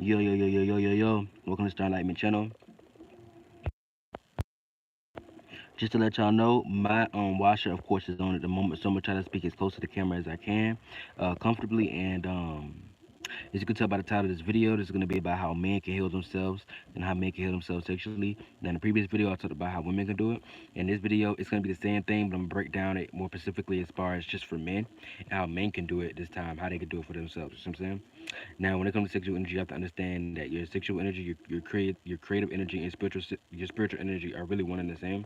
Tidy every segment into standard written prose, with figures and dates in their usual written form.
Yo, yo, yo, yo, yo, yo, yo. Welcome to Star Enlightenment Channel. Just to let y'all know, my washer, of course, is on at the moment, so I'm gonna try to speak as close to the camera as I can, comfortably. And as you can tell by the title of this video, this is gonna be about how men can heal themselves and how men can heal themselves sexually. Now, in the previous video, I talked about how women can do it. In this video, it's gonna be the same thing, but I'm gonna break down it more specifically as far as just for men and how men can do it this time, how they can do it for themselves. You know what I'm saying? Now, when it comes to sexual energy, you have to understand that your sexual energy, your creative energy, and your spiritual energy are really one and the same.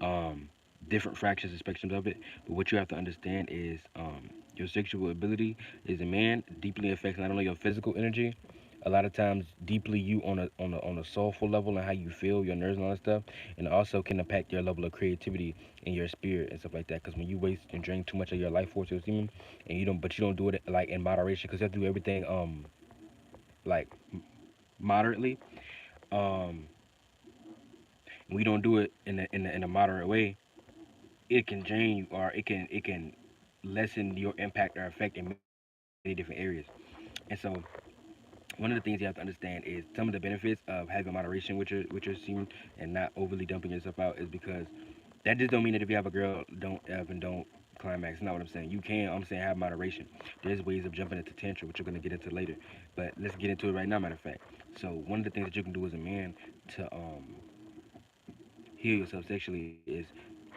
Um, Different fractions and spectrums of it. But what you have to understand is your sexual ability as a man deeply affects not only your physical energy, a lot of times deeply you on a soulful level and how you feel, your nerves and all that stuff, and it also can impact your level of creativity and your spirit and stuff like that. Because when you waste and drain too much of your life force, semen, and you don't do it like in moderation, because you have to do everything like moderately. Um, we don't do it in a moderate way, it can drain you, or it can lessen your impact or effect in many different areas. And so one of the things you have to understand is some of the benefits of having moderation with your semen and not overly dumping yourself out is because that just don't mean that if you have a girl don't climax. Not what I'm saying. You can. I'm saying have moderation. There's ways of jumping into tantrum, which we're gonna get into later. But let's get into it right now. Matter of fact. So one of the things that you can do as a man to heal yourself sexually is,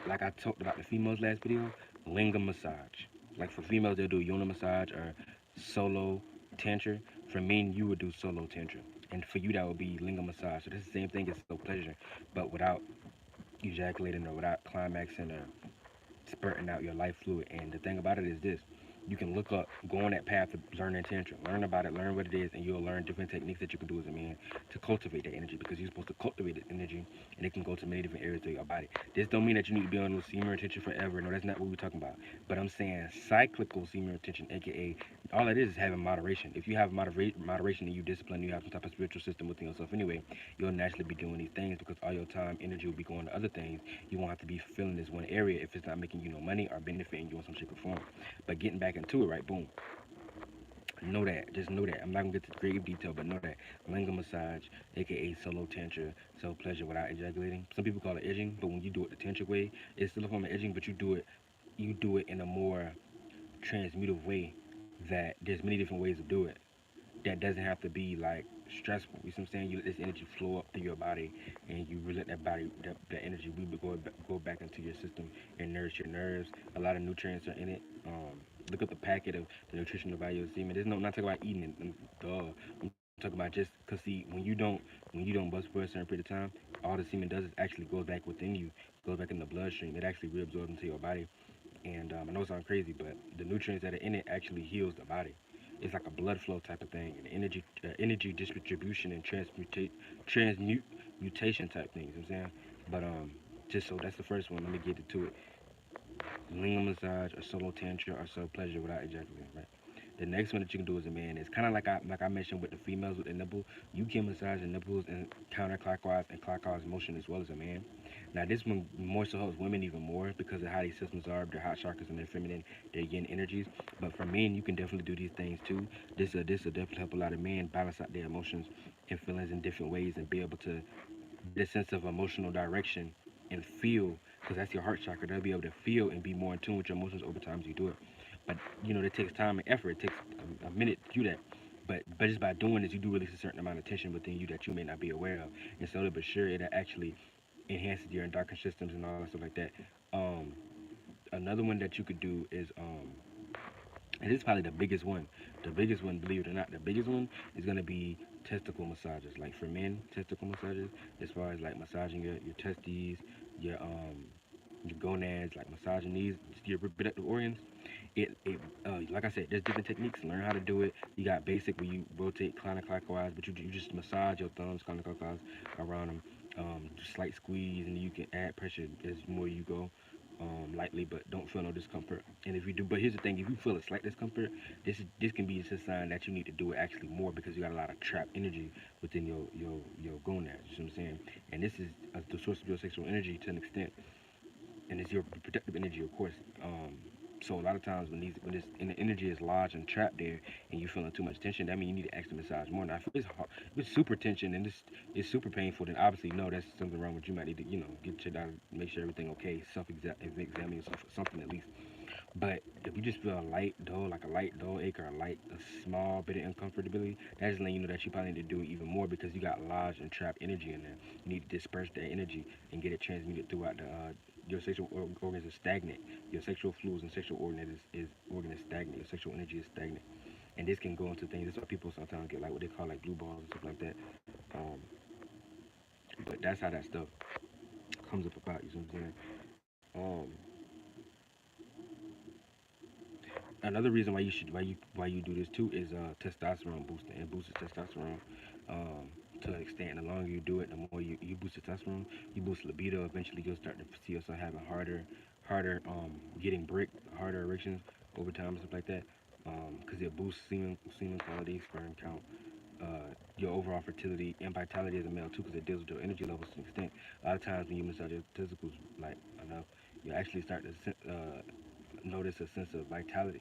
like I talked about the females last video, lingam massage. Like for females, they'll do uni massage or solo tantra. For men, you would do solo tantra. And for you, that would be lingam massage. So this is the same thing as so pleasure, but without ejaculating or without climaxing or spurting out your life fluid. And the thing about it is this: you can look up, go on that path of learning tantra, learn about it, learn what it is, and you'll learn different techniques that you can do as a man to cultivate that energy, because you're supposed to cultivate that energy, and it can go to many different areas of your body. This don't mean that you need to be on no semen retention forever. No, that's not what we're talking about. But I'm saying cyclical semen retention, aka all it is having moderation. If you have moderation and you discipline, you have some type of spiritual system within yourself anyway, you'll naturally be doing these things because all your time, energy will be going to other things. You won't have to be filling this one area if it's not making you no money or benefiting you in some shape or form. But getting back into it, right? Boom. Know that. Just know that. I'm not gonna get to grave detail, but know that lingam massage, aka solo tantra, self pleasure without ejaculating. Some people call it edging, but when you do it the tantric way, it's still a form of edging, but you do it in a more transmutive way. That there's many different ways to do it that doesn't have to be like stressful. You see what I'm saying? You let this energy flow up through your body, and you let that body, that energy, we go back into your system and nourish your nerves. A lot of nutrients are in it. Look up the packet of the nutritional value of semen. There's no, I'm not talking about eating it. Duh. I'm talking about just because see, when you don't bust for a certain period of time, all the semen does is actually goes back within you, goes back in the bloodstream. It actually reabsorbs into your body. And I know it sounds crazy, but the nutrients that are in it actually heals the body. It's like a blood flow type of thing, and energy distribution and transmutation type things. You know what I'm saying, but just so that's the first one. Let me get into it. Lingam massage, or solo tantra, or self pleasure without ejaculating. Right. The next one that you can do as a man is kind of like I mentioned with the females with the nipple. You can massage the nipples in counterclockwise and clockwise motion as well as a man. Now this one more so helps women even more because of how these systems are, their hot chakras and their feminine, their yin energies. But for men, you can definitely do these things too. This will definitely help a lot of men balance out their emotions and feelings in different ways and be able to get a sense of emotional direction and feel, because that's your heart chakra. They'll be able to feel and be more in tune with your emotions over time as you do it. But that takes time and effort. It takes a minute to do that. But just by doing this, you do release a certain amount of tension within you that you may not be aware of. And slowly but sure, it actually enhances your endocrine systems and all that stuff like that. Um, Another one that you could do is and this is probably the biggest one. The biggest one, believe it or not, the biggest one is gonna be testicle massages. Like for men, testicle massages, as far as like massaging your testes, your gonads, like massaging these your reproductive organs. It like I said, there's different techniques. Learn how to do it. You got basic where you rotate counterclockwise, but you just massage your thumbs counterclockwise around them. Just slight squeeze, and you can add pressure as more you go. Lightly, but don't feel no discomfort. And if you do, but here's the thing: if you feel a slight discomfort, this can be just a sign that you need to do it actually more because you got a lot of trapped energy within your gonads. You know what I'm saying? And this is the source of your sexual energy to an extent, and it's your productive energy, of course. So a lot of times when this and the energy is large and trapped there, and you feeling too much tension, that means you need to actually massage more. Now, if it's hard, if it's super tension and it's super painful, then obviously no, that's something wrong with you. Might need to get your doctor, make sure everything okay, examine yourself for something at least. But if you just feel a light dull, like a light dull ache or a small bit of uncomfortability, that's letting you know that you probably need to do it even more because you got large and trapped energy in there. You need to disperse that energy and get it transmuted throughout your sexual organs are stagnant. Your sexual fluids and sexual organ is stagnant. Your sexual energy is stagnant, and this can go into things. That's why people sometimes get like what they call like blue balls and stuff like that. Um, but that's how that stuff comes up about. You know what I'm saying? Another reason why you do this too is testosterone boosting. It boosts testosterone to an extent. The longer you do it, the more you boost testosterone, you boost libido. Eventually, you'll start to see yourself having harder getting bricked, harder erections over time and stuff like that. Because it boosts semen quality, sperm count, your overall fertility and vitality as a male too, because it deals with your energy levels to an extent. A lot of times when you massage your testicles like enough, you actually start to notice a sense of vitality.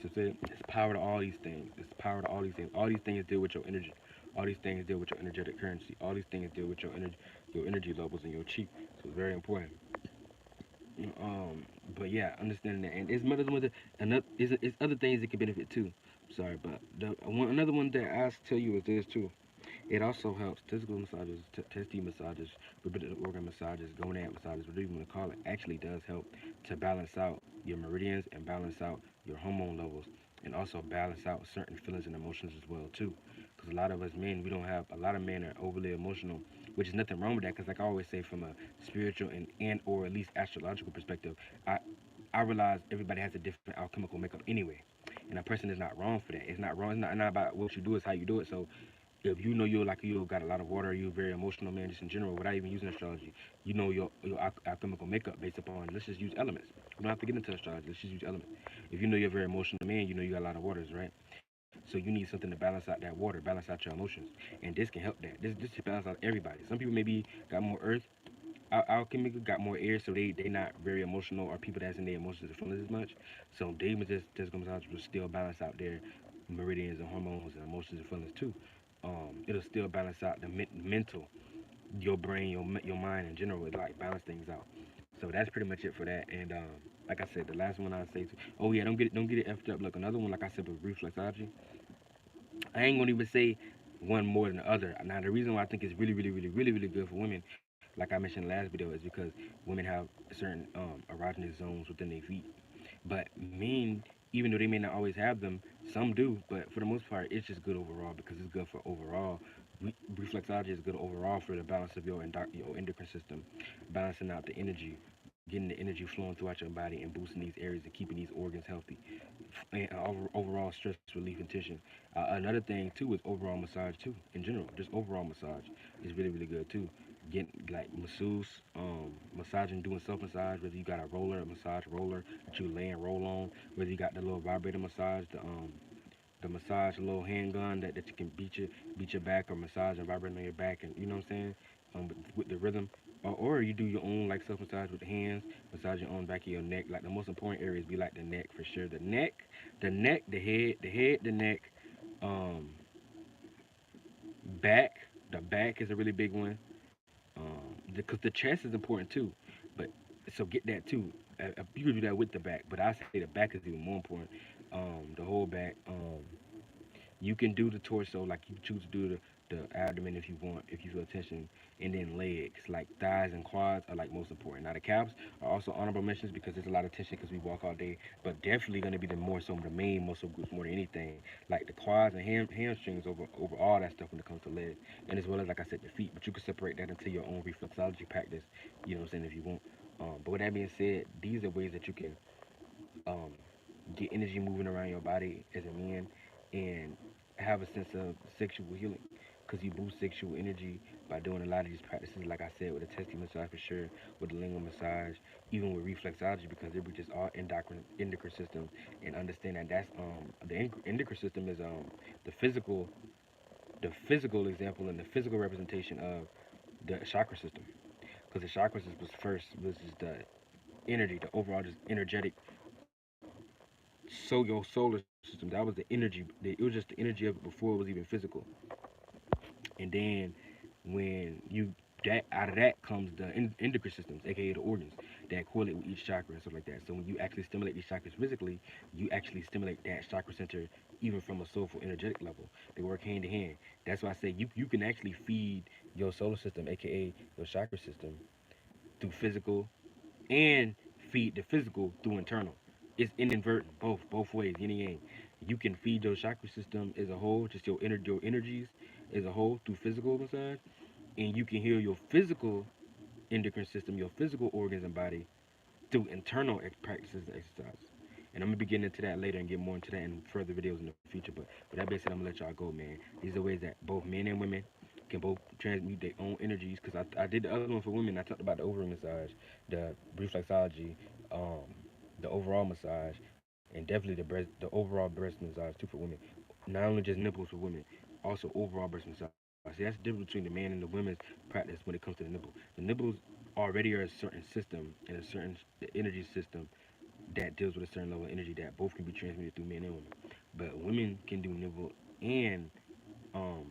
So it's power to all these things. It's power to all these things. All these things deal with your energy. All these things deal with your energetic currency. All these things deal with your energy levels in your chi. So it's very important. Um, but yeah, understanding that, and it's other things that can benefit too. Sorry, but another one that I tell you is this too. It also helps testicle massages, testy massages, reproductive organ massages, gonad massages, whatever you want to call it. Actually, does help to balance out your meridians and balance out your hormone levels, and also balance out certain feelings and emotions as well too. Because a lot of us men, we don't have a lot of men are overly emotional, which is nothing wrong with that. Because like I always say, from a spiritual and or at least astrological perspective, I I realize everybody has a different alchemical makeup anyway, and a person is not wrong for that. It's not wrong. It's not about what you do. It's how you do it. So if you know you got a lot of water, you're a very emotional man just in general, without even using astrology, you know your alchemical makeup based upon, let's just use elements. We don't have to get into astrology. Let's just use elements. If you know you're a very emotional man, you know you got a lot of waters, right? So you need something to balance out that water, balance out your emotions, and this can help that. This should balance out everybody. Some people maybe got more earth. Alchemical got more air, so they not very emotional, or people that's in their emotions and feelings as much. So they just comes out to still balance out their meridians and hormones and emotions and feelings too. It'll still balance out the mental, your brain, your mind in general. It like balance things out. So that's pretty much it for that. And like I said, the last one I say, oh yeah, don't get it effed up. Look, another one like I said with reflexology. I ain't gonna even say one more than the other. Now the reason why I think it's really good for women, like I mentioned in the last video, is because women have certain erogenous zones within their feet. But men, even though they may not always have them, some do. But for the most part, it's just good overall because it's good for overall. Reflexology is good overall for the balance of your endocrine system, balancing out the energy, getting the energy flowing throughout your body, and boosting these areas and keeping these organs healthy. And overall stress relief and tension. Another thing too is overall massage too. In general, just overall massage is really good too. Getting like massaging, doing self massage. Whether you got a massage roller that you lay and roll on, whether you got the little vibrator massage, the massage little handgun that you can beat your back or massage and vibrate on your back, and you know what I'm saying, with the rhythm. Or you do your own like self massage with the hands, massage your own back of your neck. Like the most important areas be like the neck for sure. The neck, um, back. The back is a really big one. Because the chest is important too. But so get that too. You can do that with the back, but I say the back is even more important. The whole back. You can do the torso, like you choose to do the abdomen if you want, if you feel tension, and then legs, like thighs and quads are like most important. Now the calves are also honorable mentions because there's a lot of tension because we walk all day, but definitely going to be the more so the main muscle groups more than anything, like the quads and hamstrings over all that stuff when it comes to legs, and as well as like I said the feet. But you can separate that into your own reflexology practice, you know what I'm saying, if you want. But with that being said, these are ways that you can um, get energy moving around your body as a man and have a sense of sexual healing because you boost sexual energy by doing a lot of these practices, like I said, with the testing massage for sure, with the lingual massage, even with reflexology, because it reaches all endocrine system, and understand that that's the endocrine system is the physical example and the physical representation of the chakra system, because the chakra system was just the energy, the overall just energetic So your solar system, that was the energy. It was just the energy of it before it was even physical. And then when you that out of that comes the endocrine systems, aka the organs that correlate with each chakra and stuff like that. So when you actually stimulate these chakras physically, you actually stimulate that chakra center even from a soulful energetic level. They work hand in hand. That's why I say you can actually feed your solar system, aka your chakra system, through physical and feed the physical through internal. It's inadvertent, both ways, yin and yang. You can feed your chakra system as a whole, just your energies as a whole through physical massage, and you can heal your physical endocrine system, your physical organs and body through internal practices and exercises. And I'm gonna be getting into that later and get more into that in further videos in the future. But with that being said, I'm gonna let y'all go, man. These are ways that both men and women can both transmute their own energies. Cause I did the other one for women. I talked about the ovary massage, the reflexology, um, the overall massage, and definitely the overall breast massage too for women. Not only just nipples for women, also overall breast massage. See, that's the difference between the man and the women's practice when it comes to the nipple. The nipples already are a certain system and a certain energy system that deals with a certain level of energy that both can be transmitted through men and women. But women can do nipple and um,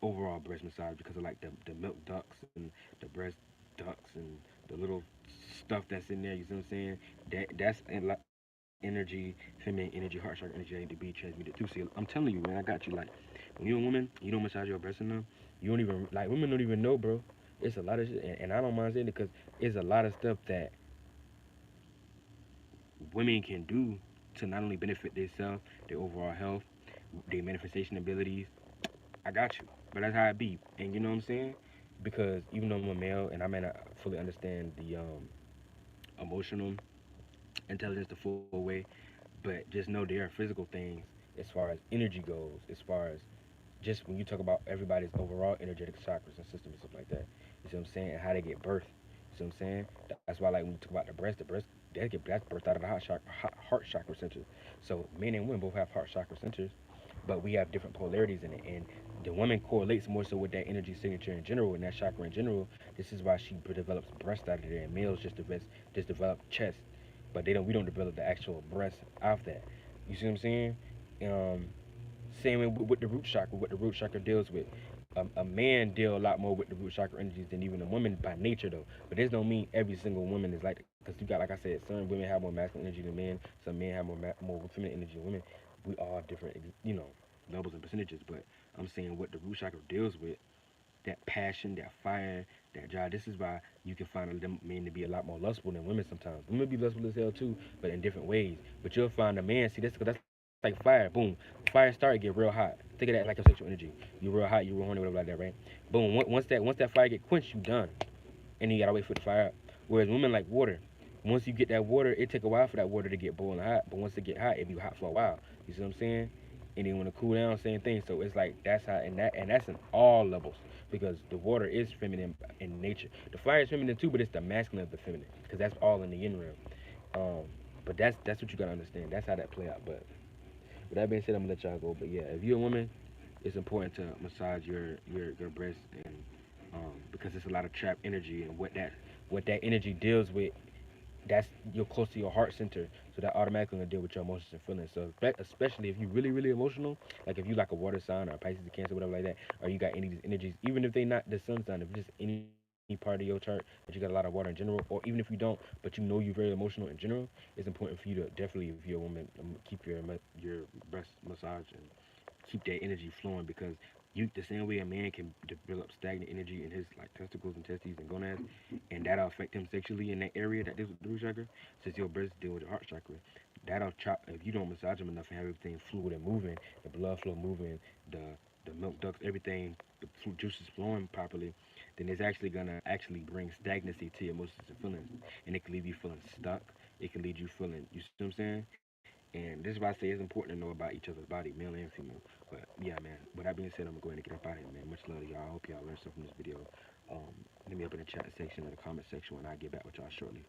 overall breast massage because of like the milk ducts and the breast ducts and the little stuff that's in there. You see what I'm saying? That's energy, feminine energy, heart chakra energy that need to be transmuted too. See, I'm telling you, man, I got you. Like when you're a woman, you don't massage your breasts enough. You don't even like women don't even know, bro. It's a lot of shit, and I don't mind saying it because it's a lot of stuff that women can do to not only benefit themselves, their overall health, their manifestation abilities. I got you, but that's how it be, and you know what I'm saying? Because even though I'm a male and I may not fully understand the emotional intelligence the full way, but just know there are physical things as far as energy goes, as far as just when you talk about everybody's overall energetic chakras and systems and stuff like that. You see what I'm saying? And how they get birthed. You see what I'm saying? That's why like when you talk about the breast, that's birthed out of the heart chakra center. So men and women both have heart chakra centers, but we have different polarities in it. And the woman correlates more so with that energy signature in general and that chakra in general. This is why she develops breast out of there, and males just develop chest, but they don't. We don't develop the actual breast of that. You see what I'm saying? Um, same with the root chakra, what the root chakra deals with. A man deal a lot more with the root chakra energies than even a woman by nature, though. But this don't mean every single woman is like, because you got, like I said, some women have more masculine energy than men, some men have more feminine energy than women. We all different, levels and percentages. But I'm saying what the root chakra deals with, that passion, that fire, that drive. This is why you can find them men to be a lot more lustful than women sometimes. Women be lustful as hell too, but in different ways. But you'll find a man, see, that's like fire. Boom. Fire start get real hot. Think of that like your sexual energy. You real hot, you real horny, whatever like that, right? Boom. Once that fire get quenched, you done. And you gotta wait for the fire up. Whereas women like water. Once you get that water, it take a while for that water to get boiling hot. But once it get hot, it be hot for a while. You see what I'm saying? And then when it cool down, same thing. So it's like that's how, and that's in all levels because the water is feminine in nature. The fire is feminine too, but it's the masculine of the feminine because that's all in the yin realm. But that's what you gotta understand. That's how that play out. But with that being said, I'm gonna let y'all go. But yeah, if you're a woman, it's important to massage your breast and because it's a lot of trapped energy and what that energy deals with. That's you're close to your heart center, so that automatically gonna deal with your emotions and feelings. So especially if you're really emotional, like if you like a water sign or a Pisces, a Cancer, whatever like that, or you got any of these energies, even if they not the sun sign, if it's just any part of your chart that you got a lot of water in general, or even if you don't, but you know you're very emotional in general, it's important for you to definitely, if you're a woman, keep your breast massage and keep that energy flowing because you the same way a man can develop stagnant energy in his like testicles and testes and gonads, and that'll affect him sexually in that area that deals with the root chakra. Since your breast deal with the heart chakra, that'll chop if you don't massage him enough and have everything fluid and moving, the blood flow moving, the milk ducts, everything, the juices flowing properly, then it's actually gonna actually bring stagnancy to your emotions and feelings, and it can leave you feeling stuck. It can leave you feeling, you see what I'm saying? And this is why I say it's important to know about each other's body, male and female. But yeah, man. With that being said, I'm gonna go ahead and get up out of here, man. Much love to y'all. I hope y'all learned something from this video. Hit me up in the chat section or the comment section when I get back with y'all shortly.